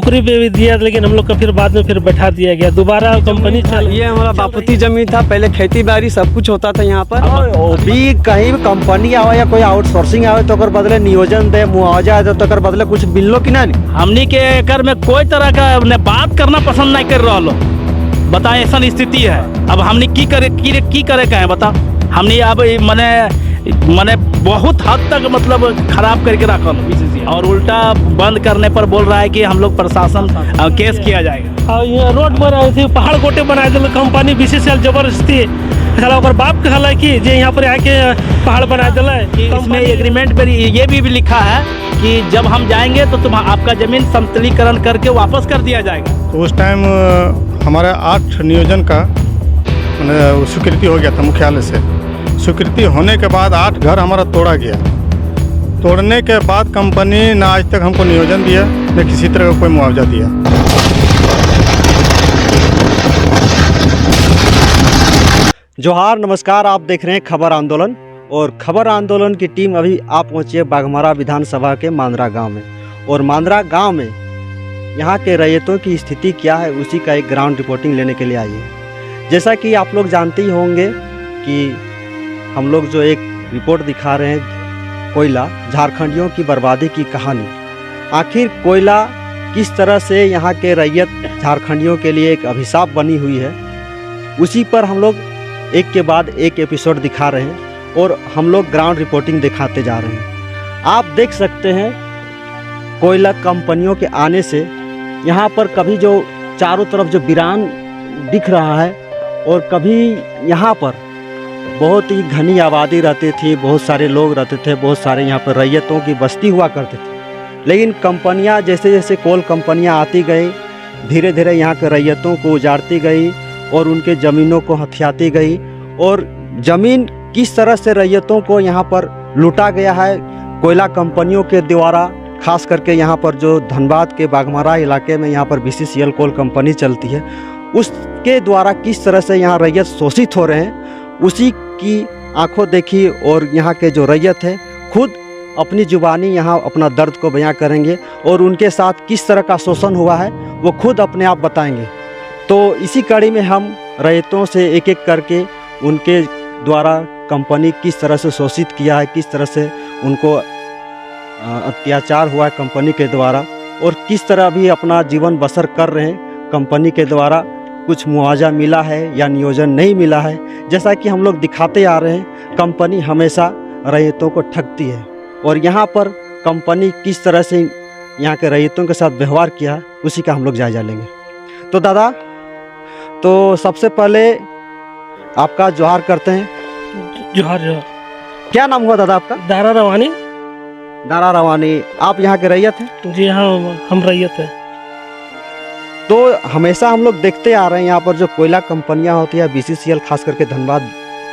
नौकरी पे भी दिया, लेकिन हम लोग का फिर बाद में फिर बैठा दिया गया। दोबारा कंपनी ये हमारा बापूती जमीन था, पहले खेती बाड़ी सब कुछ होता था यहाँ पर। भी कहीं भी कंपनी आवे या कोई आउटसोर्सिंग आवे तो अगर बदले नियोजन दे, मुआवजा दे, तो अगर बदले कुछ मिलो कि नहीं। हमनी के एकर में कोई तरह का बात करना पसंद नहीं कर रहा लो। बता ऐसा स्थिति है, अब हमने की करे कहें बता। हमने अब मने बहुत हद तक मतलब खराब करके रखा लो, और उल्टा बंद करने पर बोल रहा है कि हम लोग प्रशासन केस किया जाएगा। और ये रोड पर थी पहाड़ गोटे बनाए दिल कंपनी BCCL जबरदस्ती साला ओकर बाप कहला कि जे यहाँ पर आके पहाड़ बना दिला। इसमें एग्रीमेंट पर ये भी लिखा है कि जब हम जाएंगे तो आपका जमीन समतलीकरण करके वापस कर दिया जाएगा। तो उस टाइम हमारा 8 नियोजन का स्वीकृति हो गया था मुख्यालय से। स्वीकृति होने के बाद 8 घर हमारा तोड़ा गया। तोड़ने के बाद कंपनी ना आज तक हमको नियोजन दिया, न किसी तरह का कोई मुआवजा दिया। जोहार, नमस्कार। आप देख रहे हैं खबर आंदोलन, और खबर आंदोलन की टीम अभी आप पहुंची है बाघमारा विधानसभा के मांद्रा गांव में। और मांद्रा गांव में यहाँ के रैयतों की स्थिति क्या है, उसी का एक ग्राउंड रिपोर्टिंग लेने के लिए आई है। जैसा कि आप लोग जानते ही होंगे कि हम लोग जो एक रिपोर्ट दिखा रहे हैं, कोयला झारखंडियों की बर्बादी की कहानी। आखिर कोयला किस तरह से यहाँ के रैयत झारखंडियों के लिए एक अभिशाप बनी हुई है, उसी पर हम लोग एक के बाद एक एपिसोड दिखा रहे हैं और हम लोग ग्राउंड रिपोर्टिंग दिखाते जा रहे हैं। आप देख सकते हैं कोयला कंपनियों के आने से यहाँ पर कभी जो चारों तरफ जो वीरान दिख रहा है, और कभी यहाँ पर बहुत ही घनी आबादी रहती थी, बहुत सारे लोग रहते थे, बहुत सारे यहाँ पर रैयतों की बस्ती हुआ करती थी। लेकिन कंपनियाँ जैसे जैसे कोल कंपनियाँ आती गई, धीरे धीरे यहाँ के रैयतों को उजाड़ती गई और उनके ज़मीनों को हथियाती गई। और ज़मीन किस तरह से रैयतों को यहाँ पर लूटा गया है कोयला कंपनियों के द्वारा, खास करके यहाँ पर जो धनबाद के बाघमारा इलाके में यहाँ पर BCCL कोल कंपनी चलती है, उसके द्वारा किस तरह से यहाँ रैयत शोषित हो रहे हैं, उसी की आंखों देखी। और यहाँ के जो रैयत है खुद अपनी जुबानी यहाँ अपना दर्द को बयां करेंगे, और उनके साथ किस तरह का शोषण हुआ है वो खुद अपने आप बताएंगे। तो इसी कड़ी में हम रैयतों से एक एक करके उनके द्वारा कंपनी किस तरह से शोषित किया है, किस तरह से उनको अत्याचार हुआ है कंपनी के द्वारा, और किस तरह भी अपना जीवन बसर कर रहे हैं कंपनी के द्वारा, कुछ मुआवजा मिला है या नियोजन नहीं मिला है। जैसा कि हम लोग दिखाते आ रहे हैं, कंपनी हमेशा रैयतों को ठगती है, और यहाँ पर कंपनी किस तरह से यहाँ के रैयतों के साथ व्यवहार किया है, उसी का हम लोग जायजा लेंगे। तो दादा, तो सबसे पहले आपका जोहार करते हैं। जोहार जोहार। क्या नाम हुआ दादा आपका? दारा रवानी। दारा रवानी। आप यहाँ के रैयत हैं? जी हाँ, हम रैयत हैं। तो हमेशा हम लोग देखते आ रहे हैं यहाँ पर जो कोयला कंपनियाँ होती है BCCL, खास करके धनबाद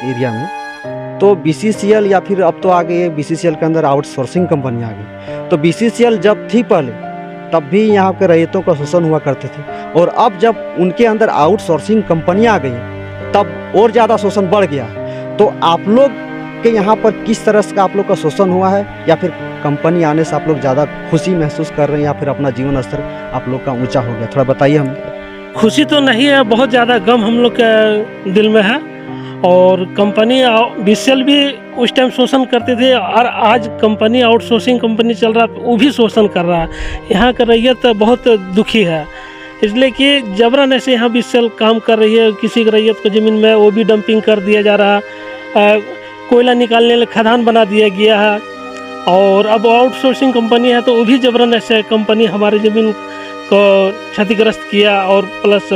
एरिया में, तो BCCL या फिर अब तो आ गई है BCCL के अंदर आउटसोर्सिंग कंपनी आ गई। तो BCCL जब थी पहले, तब भी यहाँ के रैयतों का शोषण हुआ करते थे, और अब जब उनके अंदर आउटसोर्सिंग कंपनियाँ आ गई तब और ज़्यादा शोषण बढ़ गया। तो आप लोग के यहाँ पर किस तरह से आप लोग का शोषण हुआ है, या फिर कंपनी आने से आप लोग ज़्यादा खुशी महसूस कर रहे हैं, या फिर अपना जीवन स्तर आप लोग का ऊंचा हो गया? थोड़ा बताइए हमें। खुशी तो नहीं है, बहुत ज़्यादा गम हम लोग के दिल में है। और कंपनी BCCL भी उस टाइम शोषण करते थे, और आज कंपनी आउटसोर्सिंग कंपनी चल रहा है, वो भी शोषण कर रहा है। यहाँ का रैयत बहुत दुखी है, इसलिए कि जबरन ऐसे यहाँ BCCL काम कर रही है। किसी के रैयत को ज़मीन में वो भी डंपिंग कर दिया जा रहा है, कोयला निकालने के लिए खदान बना दिया गया है। और अब आउटसोर्सिंग कंपनी है तो वो भी जबरन ऐसे कंपनी हमारे ज़मीन को क्षतिग्रस्त किया, और प्लस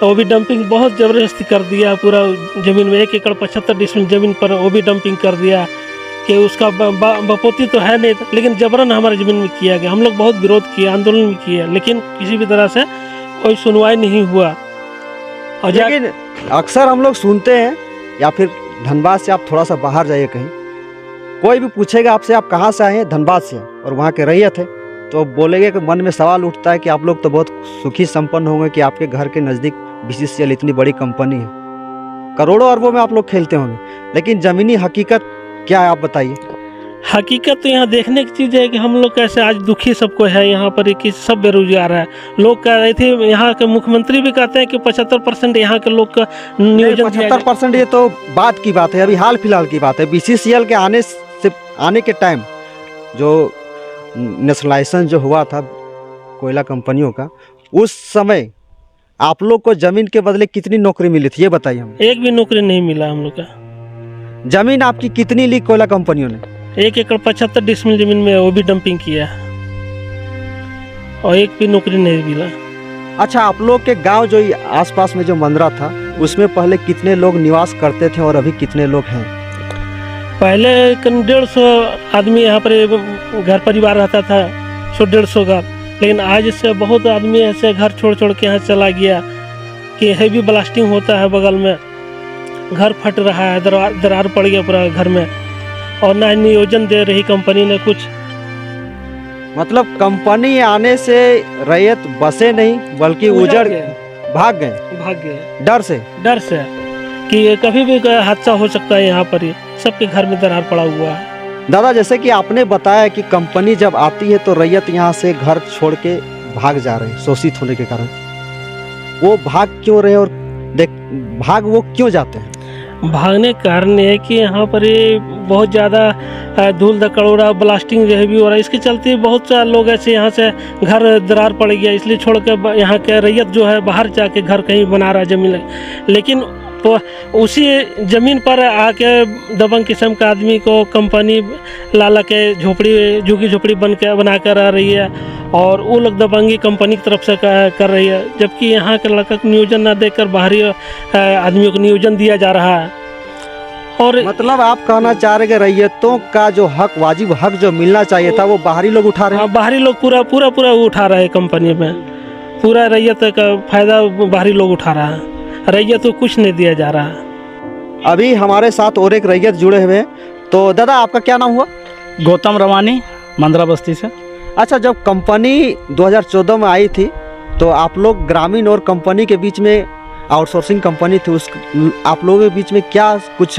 वो भी डंपिंग बहुत ज़बरदस्ती कर दिया। पूरा ज़मीन में 1 एकड़ 75 डिसमिल ज़मीन पर वो भी डंपिंग कर दिया कि उसका बपोती तो है नहीं, लेकिन जबरन हमारे ज़मीन में किया गया। हम लोग बहुत विरोध किया, आंदोलन भी किया, लेकिन किसी भी तरह से कोई सुनवाई नहीं हुआ। और लेकिन अक्सर हम लोग सुनते हैं, या फिर धनबाद से आप थोड़ा सा बाहर जाइए कहीं, कोई भी पूछेगा आपसे आप कहाँ से आए हैं, धनबाद से, और वहाँ के रैयत है, तो बोलेंगे कि मन में सवाल उठता है कि आप लोग तो बहुत सुखी संपन्न होंगे कि आपके घर के नज़दीक BCCL इतनी बड़ी कंपनी है, करोड़ों अरबों में आप लोग खेलते होंगे। लेकिन ज़मीनी हकीकत क्या है, आप बताइए। हकीकत तो यहाँ देखने की चीज़ है कि हम लोग कैसे आज दुखी सबको है यहाँ पर कि सब बेरोजगार है। लोग कह रहे थे, यहाँ के मुख्यमंत्री भी कहते हैं कि 75% यहाँ के लोग का नियोजन दिया जाए। 75% ये तो बात की बात है, अभी हाल फिलहाल की बात है। BCCL के आने के टाइम जो नेशनलाइजेशन जो हुआ था कोयला कंपनियों का, उस समय आप लोग को जमीन के बदले कितनी नौकरी मिली थी ये बताइए हमें। एक भी नौकरी नहीं मिला हम लोग का। जमीन आपकी कितनी ली कोयला कंपनियों ने? 1 एकड़ 75 डिसमिल जमीन में वो भी डंपिंग किया और एक भी नौकरी नहीं मिला। अच्छा, आप लोग के गांव जो ये आसपास में जो मंदरा था उसमें पहले कितने लोग निवास करते थे और अभी कितने लोग हैं? पहले करीब 150 आदमी यहाँ पर घर परिवार रहता था, 100-150 घर। लेकिन आज से बहुत आदमी ऐसे घर छोड़ छोड़ के यहाँ चला गया कि हेवी ब्लास्टिंग होता है, बगल में घर फट रहा है, दरार पड़ गया पूरा घर में, और ना नियोजन दे रही कंपनी ने कुछ। मतलब कंपनी आने से रैयत बसे नहीं बल्कि उजड़ भाग गए डर से कि कभी भी हादसा हो सकता है यहाँ पर। सबके घर में दरार पड़ा हुआ है। दादा, जैसे कि आपने बताया कि कंपनी जब आती है तो रैयत यहाँ से घर छोड़ के भाग जा रहे हैं शोषित होने के कारण। वो भाग क्यों रहे और भाग वो क्यों जाते हैं? भागने का कारण ये है कि यहाँ पर ये बहुत ज़्यादा धूल धकड़ोड़ा ब्लास्टिंग जो है भी हो रहा है। इसके चलते बहुत सारे लोग ऐसे यहाँ से घर दरार पड़ गया, इसलिए छोड़ कर यहाँ के रैयत जो है बाहर जाके घर कहीं बना रहा है जमीन। लेकिन तो उसी ज़मीन पर आके दबंग किस्म का आदमी को कंपनी ला के झुग्गी झोपड़ी बना कर रह रही है, और वो लोग दबंगी कंपनी की तरफ से कर रही है, जबकि यहाँ के लड़का को नियोजन न देकर बाहरी आदमियों को नियोजन दिया जा रहा है। और मतलब आप कहना चाह रहे कि रैयतों का जो हक, वाजिब हक जो मिलना चाहिए था वो बाहरी लोग उठा रहे हैं? बाहरी लोग पूरा उठा रहे हैं। कंपनी में पूरा रैयत का फायदा बाहरी लोग उठा रहा है, रैयत को कुछ नहीं दिया जा रहा है। अभी हमारे साथ और एक रैयत जुड़े हुए हैं। तो दादा, आपका क्या नाम हुआ? गौतम रवानी, मंदरा बस्ती से। अच्छा, जब कंपनी 2014 में आई थी तो आप लोग ग्रामीण और कंपनी के बीच में आउटसोर्सिंग कंपनी थी, उस आप लोगों के बीच में क्या कुछ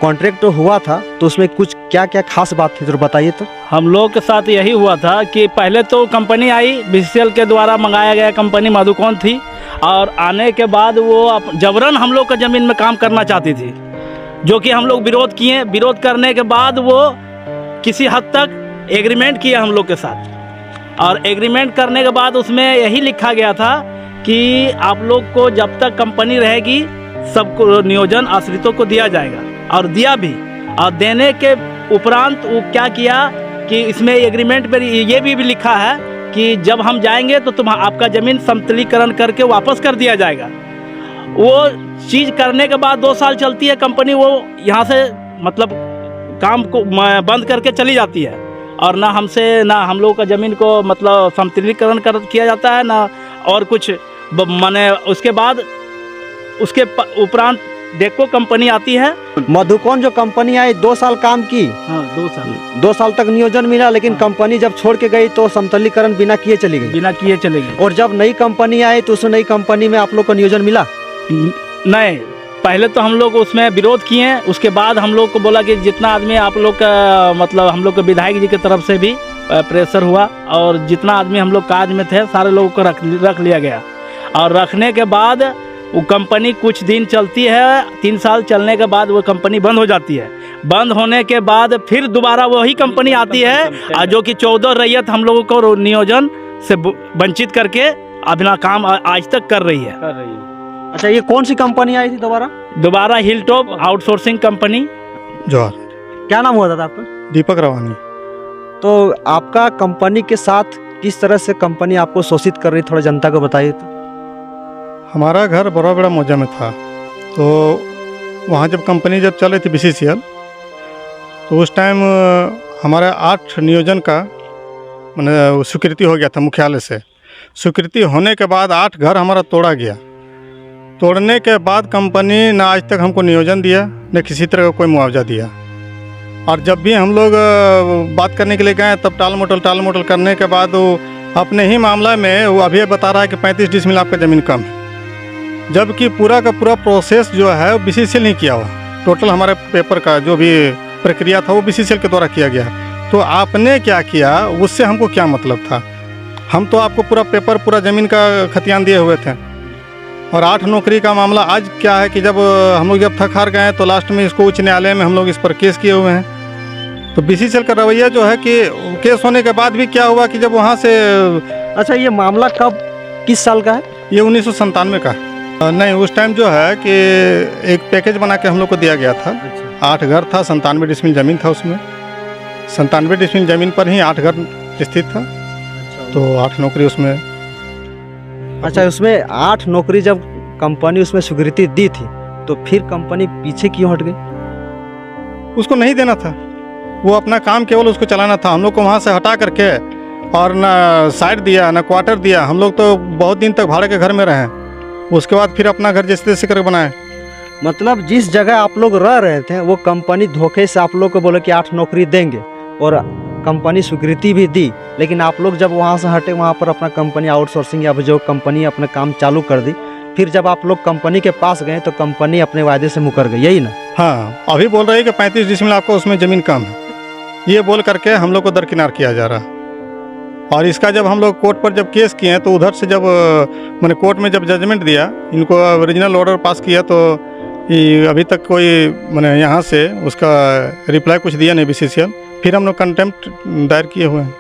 कॉन्ट्रैक्ट हुआ था? तो उसमें कुछ क्या क्या खास बात थी तो बताइए। तो हम लोग के साथ यही हुआ था कि पहले तो कंपनी आई, BCCL के द्वारा मंगाया गया कंपनी मधुकौन थी, और आने के बाद वो जबरन हम लोग का ज़मीन में काम करना चाहती थी, जो कि हम लोग विरोध किए। विरोध करने के बाद वो किसी हद तक एग्रीमेंट किया हम लोग के साथ, और एग्रीमेंट करने के बाद उसमें यही लिखा गया था कि आप लोग को जब तक कंपनी रहेगी सबको नियोजन आश्रितों को दिया जाएगा, और दिया भी। और देने के उपरांत वो क्या किया कि इसमें एग्रीमेंट पर ये भी लिखा है कि जब हम जाएंगे तो आपका ज़मीन समतलीकरण करके वापस कर दिया जाएगा। वो चीज़ करने के बाद 2 साल चलती है कंपनी, वो यहाँ से मतलब काम को बंद करके चली जाती है, और ना हम लोग का ज़मीन को मतलब समतलीकरण किया जाता है, ना और कुछ माने। उसके बाद उसके उपरांत डेको कंपनी आती है। मधुकौन जो कंपनी आई 2 साल काम की। हाँ, 2 साल तक नियोजन मिला, लेकिन कंपनी जब छोड़ के गई तो समतलीकरण बिना किए चली गई। और जब नई कंपनी आई तो उस नई कंपनी में आप लोग को नियोजन मिला? नहीं, पहले तो हम लोग उसमें विरोध किए। उसके बाद हम लोग को बोला कि जितना आदमी आप लोग का मतलब हम लोग के विधायक जी की तरफ से भी प्रेशर हुआ, और जितना आदमी हम लोग काज में थे सारे लोगों को रख लिया गया। और रखने के बाद वो कंपनी कुछ दिन चलती है, 3 साल चलने के बाद वो कंपनी बंद हो जाती है। बंद होने के बाद फिर दोबारा वही कंपनी आती है, जो कि 14 रैयत हम लोगों को नियोजन से वंचित करके अपना काम आज तक कर रही है। अच्छा, ये कौन सी कंपनी आई थी दोबारा? Hilltop outsourcing company. जोहार। क्या नाम हुआ था आपका? दीपक रवानी। तो आपका कंपनी के साथ किस तरह से कंपनी आपको शोषित कर रही, थोड़ा जनता को बताइए। तो हमारा घर बड़ा मौजा में था, तो वहाँ जब कंपनी जब चल रही थी BCCL, तो उस टाइम हमारे 8 नियोजन का मैंने स्वीकृति हो गया था मुख्यालय से। स्वीकृति होने के बाद 8 घर हमारा तोड़ा गया। तोड़ने के बाद कंपनी ना आज तक हमको नियोजन दिया, न किसी तरह का कोई मुआवजा दिया। और जब भी हम लोग बात करने के लिए गए तब टाल मोटल करने के बाद वो अपने ही मामला में वो अभी बता रहा है कि 35 डिसमिल आपका ज़मीन कम है, जबकि पूरा का पूरा प्रोसेस जो है BCCL नहीं किया हुआ। टोटल हमारे पेपर का जो भी प्रक्रिया था वो BCCL के द्वारा किया गया। तो आपने क्या किया उससे हमको क्या मतलब था? हम तो आपको पूरा पेपर, पूरा ज़मीन का खतियान दिए हुए थे। और 8 नौकरी का मामला आज क्या है कि जब हम लोग जब थक हार गए तो लास्ट में इसको उच्च न्यायालय में हम लोग इस पर केस किए हुए हैं। तो BCCL का रवैया जो है कि केस होने के बाद भी क्या हुआ कि जब वहाँ से अच्छा, ये मामला कब, किस साल का है? ये 1997 का नहीं, उस टाइम जो है कि एक पैकेज बना के हम लोग को दिया गया था। 8 घर था, 97 डिसमिल ज़मीन था उसमें। 97 डिसमिल ज़मीन पर ही 8 घर स्थित था, तो 8 नौकरी उसमें। अच्छा, उसमें 8 नौकरी जब कंपनी उसमें स्वीकृति दी थी तो फिर कंपनी पीछे क्यों हट गई? उसको नहीं देना था, वो अपना काम केवल उसको चलाना था। हम लोग को वहाँ से हटा करके और ना साइड दिया ना क्वार्टर दिया। हम लोग तो बहुत दिन तक भाड़े के घर में रहे, उसके बाद फिर अपना घर जैसे तैसे करके बनाए। मतलब जिस जगह आप लोग रह रहे थे वो कंपनी धोखे से आप लोग को बोले कि 8 नौकरी देंगे और कंपनी स्वीकृति भी दी, लेकिन आप लोग जब वहाँ से हटे वहाँ पर अपना कंपनी आउटसोर्सिंग या जो कंपनी अपना काम चालू कर दी, फिर जब आप लोग कंपनी के पास गए तो कंपनी अपने वायदे से मुकर गई, यही ना? हाँ, अभी बोल रही है कि 35 डिसमिल आपको उसमें ज़मीन कम है, ये बोल करके हम लोग को दरकिनार किया जा रहा है। और इसका जब हम लोग कोर्ट पर जब केस किए हैं तो उधर से जब मैंने कोर्ट में जब जजमेंट दिया, इनको ओरिजिनल ऑर्डर पास किया, तो ये अभी तक कोई मैंने यहाँ से उसका रिप्लाई कुछ दिया नहीं BCCL। फिर हम लोग कंटेम्प्ट दायर किए हुए हैं।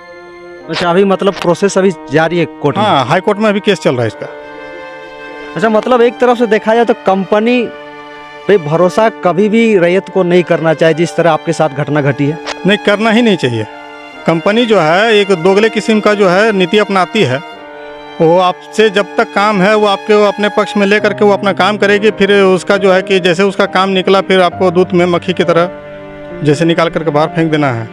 अच्छा, अभी मतलब प्रोसेस अभी जारी है कोर्ट में? हाँ, हाई कोर्ट में अभी केस चल रहा है इसका। अच्छा, मतलब एक तरफ से देखा जाए तो कंपनी पे भरोसा कभी भी रैयत को नहीं करना चाहिए, जिस तरह आपके साथ घटना घटी है। नहीं, करना ही नहीं चाहिए। कंपनी जो है एक दोगले किस्म का जो है नीति अपनाती है। वो आपसे जब तक काम है वो आपके अपने पक्ष में ले करके वो अपना काम करेगी, फिर उसका जो है कि जैसे उसका काम निकला फिर आपको दूध में मक्खी की तरह जैसे निकाल करके बाहर फेंक देना है।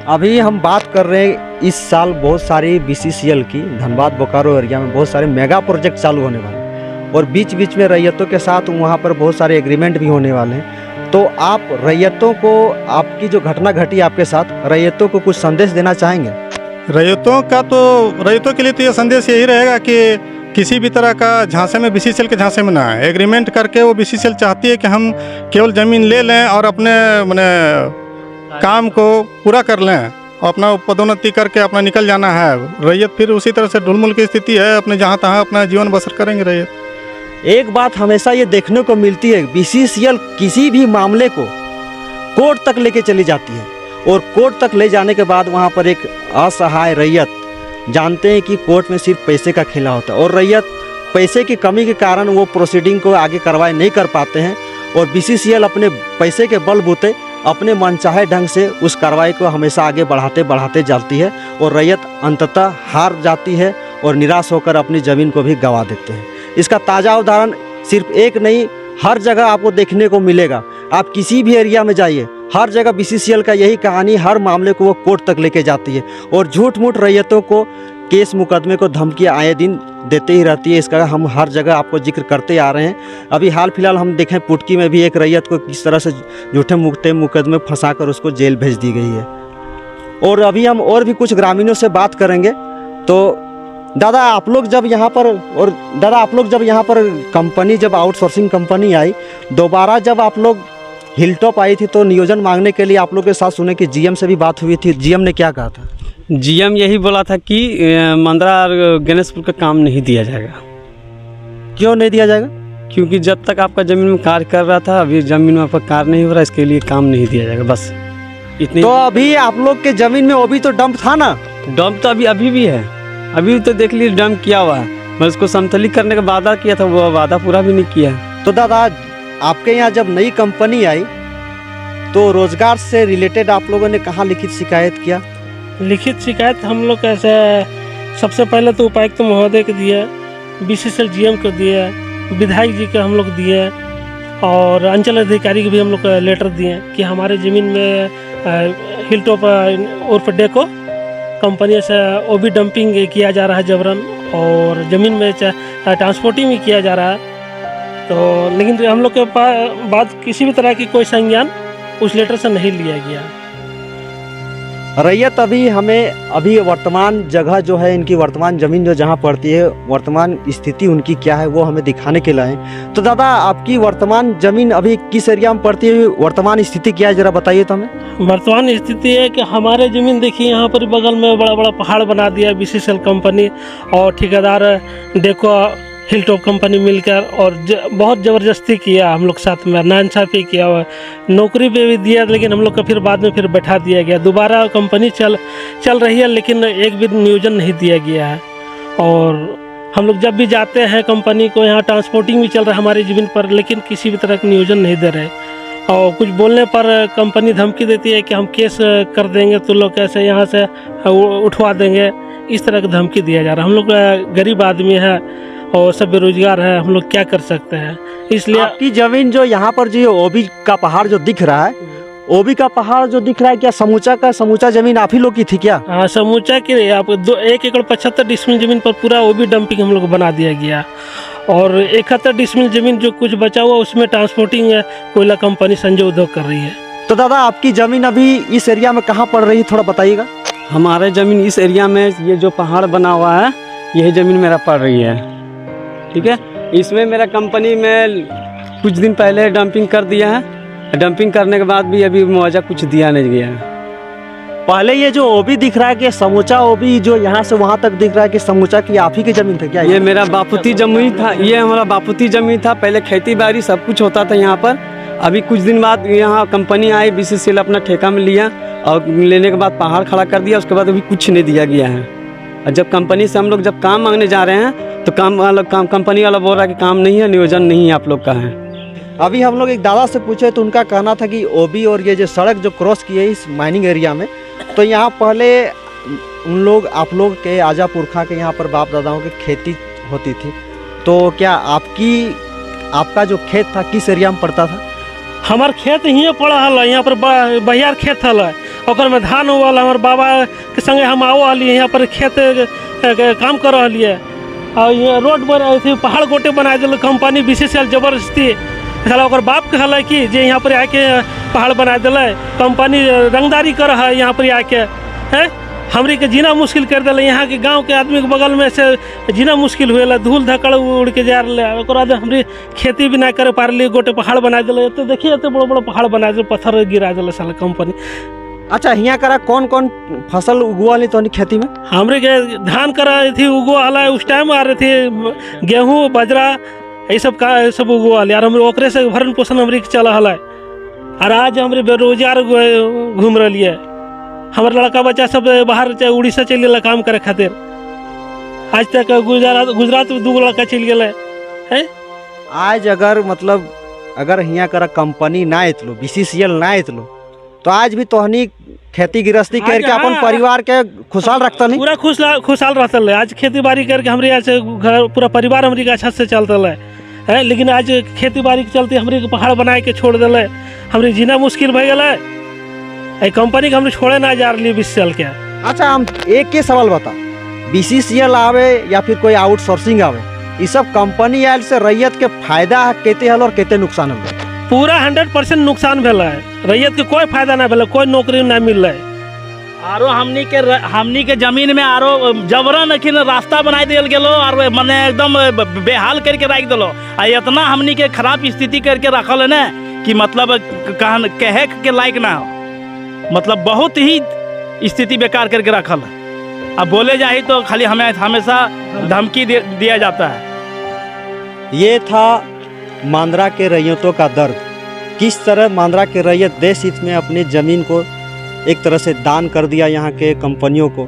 अभी हम बात कर रहे हैं इस साल बहुत सारी BCCL की धनबाद बोकारो एरिया में बहुत सारे मेगा प्रोजेक्ट चालू होने वाले हैं और बीच बीच में रैयतों के साथ वहाँ पर बहुत सारे एग्रीमेंट भी होने वाले हैं। तो आप रैयतों को, आपकी जो घटना घटी आपके साथ, रैयतों को कुछ संदेश देना चाहेंगे? रैयतों के लिए तो ये संदेश यही रहेगा कि किसी भी तरह का झांसे में BCCL के झांसे में ना आए। एग्रीमेंट करके वो BCCL चाहती है कि हम केवल ज़मीन ले लें और अपने मैंने काम को पूरा कर लें, अपना पदोन्नति करके अपना निकल जाना है। रैयत फिर उसी तरह से ढुलमुल की स्थिति है, अपने जहाँ तहाँ अपना जीवन बसर करेंगे रैयत। एक बात हमेशा ये देखने को मिलती है, BCCL किसी भी मामले को कोर्ट तक लेके चली जाती है और कोर्ट तक ले जाने के बाद वहाँ पर एक असहाय रैयत जानते हैं कि कोर्ट में सिर्फ पैसे का खेला होता है और रैयत पैसे की कमी के कारण वो प्रोसीडिंग को आगे कार्रवाई नहीं कर पाते हैं और BCCL अपने पैसे के बलबूते अपने मनचाहे ढंग से उस कार्रवाई को हमेशा आगे बढ़ाते बढ़ाते जाती है और रैयत अंततः हार जाती है और निराश होकर अपनी ज़मीन को भी गंवा देते हैं। इसका ताज़ा उदाहरण सिर्फ एक नहीं, हर जगह आपको देखने को मिलेगा। आप किसी भी एरिया में जाइए, हर जगह BCCL का यही कहानी, हर मामले को वो कोर्ट तक लेके जाती है और झूठ मूठ रैयतों को केस मुकदमे को धमकियाँ आए दिन देते ही रहती है। इसका हम हर जगह आपको जिक्र करते आ रहे हैं। अभी हाल फिलहाल हम देखें पुटकी में भी एक रैयत को किस तरह से झूठे मुकते मुकदमे फंसाकर उसको जेल भेज दी गई है। और अभी हम और भी कुछ ग्रामीणों से बात करेंगे। तो दादा आप लोग जब यहाँ पर कंपनी जब आउटसोर्सिंग कंपनी आई, दोबारा जब आप लोग हिलटॉप आई थी तो नियोजन मांगने के लिए आप लोग के साथ सुने कि GM से भी बात हुई थी, GM ने क्या कहा था? GM यही बोला था कि मंदरा और गणेशपुर का काम नहीं दिया जाएगा। क्यों नहीं दिया जाएगा? क्योंकि जब तक आपका ज़मीन में कार्य कर रहा था, अभी ज़मीन में आपका कार्य नहीं हो रहा, इसके लिए काम नहीं दिया जाएगा, बस इतनी। तो अभी आप लोग के ज़मीन में वो भी तो डंप था ना? डंप तो अभी भी है, अभी तो देख लीजिए डंप किया हुआ है। मैं उसको समतली करने का वादा किया था, वो वादा पूरा भी नहीं किया। तो दादा आपके यहाँ जब नई कंपनी आई तो रोजगार से रिलेटेड आप लोगों ने कहाँ लिखित शिकायत किया? लिखित शिकायत हम लोग कैसे, सबसे पहले तो उपायुक्त महोदय को दिए, BCCL GM को दिए, विधायक जी को हम लोग दिए और अंचल अधिकारी को भी हम लोग लेटर दिए कि हमारे ज़मीन में हिलटॉप उर्फ डेको कंपनी से वो भी डंपिंग किया जा रहा है जबरन और ज़मीन में ट्रांसपोर्टिंग भी किया जा रहा है। तो लेकिन हम लोग के बाद किसी भी तरह की कोई संज्ञान उस लेटर से नहीं लिया गया। रैयत अभी वर्तमान जगह जो है, इनकी वर्तमान ज़मीन जो जहाँ पड़ती है, वर्तमान स्थिति उनकी क्या है वो हमें दिखाने के लिए आए। तो दादा, आपकी वर्तमान ज़मीन अभी किस एरिया में पड़ती है, वर्तमान स्थिति क्या है, ज़रा बताइए तो हमें। वर्तमान स्थिति है कि हमारे ज़मीन देखिए, यहाँ पर बगल में बड़ा बड़ा पहाड़ बना दिया BCCL कंपनी और ठेकेदार देखो हिलटॉप कंपनी मिलकर, और बहुत ज़बरदस्ती किया हम लोग साथ में, नाइंसाफ़ी किया हुआ। नौकरी पे भी दिया, लेकिन हम लोग का फिर बाद में फिर बैठा दिया गया। दोबारा कंपनी चल रही है, लेकिन एक भी नियोजन नहीं दिया गया है। और हम लोग जब भी जाते हैं कंपनी को, यहाँ ट्रांसपोर्टिंग भी चल रहा है हमारी ज़मीन पर, लेकिन किसी भी तरह का नियोजन नहीं दे रहे। और कुछ बोलने पर कंपनी धमकी देती है कि हम केस कर देंगे, तो लोग कैसे यहाँ से उठवा देंगे, इस तरह की धमकी दिया जा रहा है। हम लोग गरीब आदमी है और सब बेरोजगार है, हम लोग क्या कर सकते हैं। इसलिए आपकी ज़मीन जो यहाँ पर जो ओबी का पहाड़ जो दिख रहा है, ओबी का पहाड़ जो दिख रहा है, क्या समूचा ज़मीन आप ही लोग की थी क्या? हाँ, समूचा की आप 1 एकड़ 75 डिसमिल ज़मीन पर पूरा ओबी डंपिंग हम लोग को बना दिया गया। और 71 डिसमिल ज़मीन जो कुछ बचा हुआ, उसमें ट्रांसपोर्टिंग कोयला कंपनी संजय उद्योग कर रही है। तो दादा, आपकी ज़मीन अभी इस एरिया में कहाँ पड़ रही है, थोड़ा बताइएगा। हमारे ज़मीन इस एरिया में, ये जो पहाड़ बना हुआ है, यही ज़मीन मेरा पड़ रही है। ठीक है, इसमें मेरा कंपनी में कुछ दिन पहले डंपिंग कर दिया है। डंपिंग करने के बाद भी अभी मुआवजा कुछ दिया नहीं गया है। पहले ये जो ओबी दिख रहा है कि समूचा ओबी जो यहाँ से वहाँ तक दिख रहा है कि समूचा की आप ही की ज़मीन था क्या? ये मेरा बापूती ज़मीन था, ये हमारा बापूती ज़मीन था। पहले खेती बाड़ी सब कुछ होता था यहाँ पर। अभी कुछ दिन बाद यहाँ कंपनी आई, BCCL अपना ठेका में लिया, और लेने के बाद पहाड़ खड़ा कर दिया। उसके बाद अभी कुछ नहीं दिया गया है। और जब कंपनी से हम लोग जब काम मांगने जा रहे हैं, तो कंपनी वाला बोल रहा है कि काम नहीं है, नियोजन नहीं आप लोग का है। अभी हम लोग एक दादा से पूछे तो उनका कहना था कि ओबी और ये जो सड़क जो क्रॉस की है इस माइनिंग एरिया में, तो यहाँ पहले आप लोग के आजा पुरखा के यहाँ पर बाप दादाओं की खेती होती थी। तो क्या आपका जो खेत था किस एरिया में पड़ता था? हमार खेत यहाँ पड़ा हल, यहाँ पर बहियार खेत हल, और में धान हुआ। हमारे बाबा के संगे हम आओ हलिए, यहाँ पर खेत काम कर रही। और यहाँ रोड पर अथी पहाड़ गोटे बना दिल कंपनी BCCL जबरदस्ती। साला ओकर बाप कहल कि जे यहाँ पर आके पहाड़ बना दिल, कंपनी रंगदारी कर है यहाँ पर आके, है हमरी के जीना मुश्किल कर दिल। यहाँ के गांव के आदमी के बगल में से जीना मुश्किल हुए, धूल धकड़ उड़ के जा रहे। ओकर बाद हमरी खेती भी ना कर पा रही, गोटे पहाड़ बना दिल। तो देखिए इतने बड़ा बड़ा पहाड़ बना दिल, पत्थर गिरा दिल साला कंपनी। अच्छा, यहाँ करा कौन कौन फसल उगवाली तो खेती में? हमरे के धान करा थी उगवाला, उस टाइम आ रही थी गेहूँ बाजरा ये सब उगवाली। और हमरे ओकरे से भरण पोषण हमरे के चला हला। और आज हमरे बेरोजगार घूम रही है। हमारे लड़का बच्चा सब बाहर उड़ीसा चल गया काम करे खातिर। आज तक गुजरात में 2 लड़का चल गया है। आज अगर यहाँ करा कंपनी ना एतलो, BCCL ना एतलो, तो आज भी तोहनी खेती गृहस्थी करके अपन परिवार के खुशहाल रखता नहीं? पूरा खुशहाल रहता है। आज खेती बाड़ी करके हमारे यहाँ से घर पूरा परिवार हमारे का अच्छा से चलता है। लेकिन आज खेती बाड़ी के चलते हमारे पहाड़ बना के छोड़ दिले, हमारे जीना मुश्किल भय गया। कंपनी के हमने छोड़े ना जा रही BCCL के। अच्छा, हम एक के सवाल बता, BCCL आवे या फिर कोई आउटसोर्सिंग आवे, ये सब कंपनी आयल से रैयत के फायदा केते हल और केते नुकसान हल? पूरा 100% नुकसान भेल है। रैयत के कोई फायदा ना भेल, कोई नौकरी ना मिल रहा है। आरो हमनी के जमीन में आरो जबरन अखिन रास्ता बनाई दिल गेलो, और मने एकदम बेहाल करके रख दिलो। आ इतना हमनी के खराब स्थिति करके रखल है ना कि मतलब कहे के लायक ना हो। मतलब बहुत ही स्थिति बेकार करके रखल है। अब बोले जाए तो खाली हमें हमेशा धमकी दिया जाता है। ये था मांद्रा के रैयतों का दर्द। किस तरह मांद्रा के रैयत देश हित में अपनी ज़मीन को एक तरह से दान कर दिया यहाँ के कंपनियों को,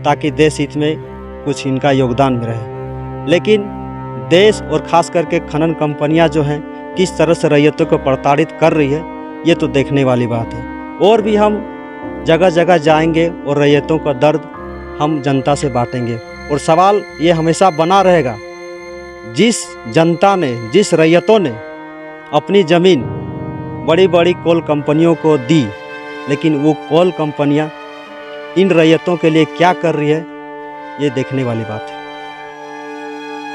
ताकि देश हित में कुछ इनका योगदान भी रहे। लेकिन देश और ख़ास करके खनन कंपनियाँ जो हैं किस तरह से रैयतों को प्रताड़ित कर रही है, ये तो देखने वाली बात है। और भी हम जगह जगह जाएंगे और रैयतों का दर्द हम जनता से बांटेंगे। और सवाल ये हमेशा बना रहेगा, जिस जनता ने, जिस रैयतों ने अपनी ज़मीन बड़ी बड़ी कोल कंपनियों को दी, लेकिन वो कोल कंपनियां इन रैयतों के लिए क्या कर रही है, ये देखने वाली बात है।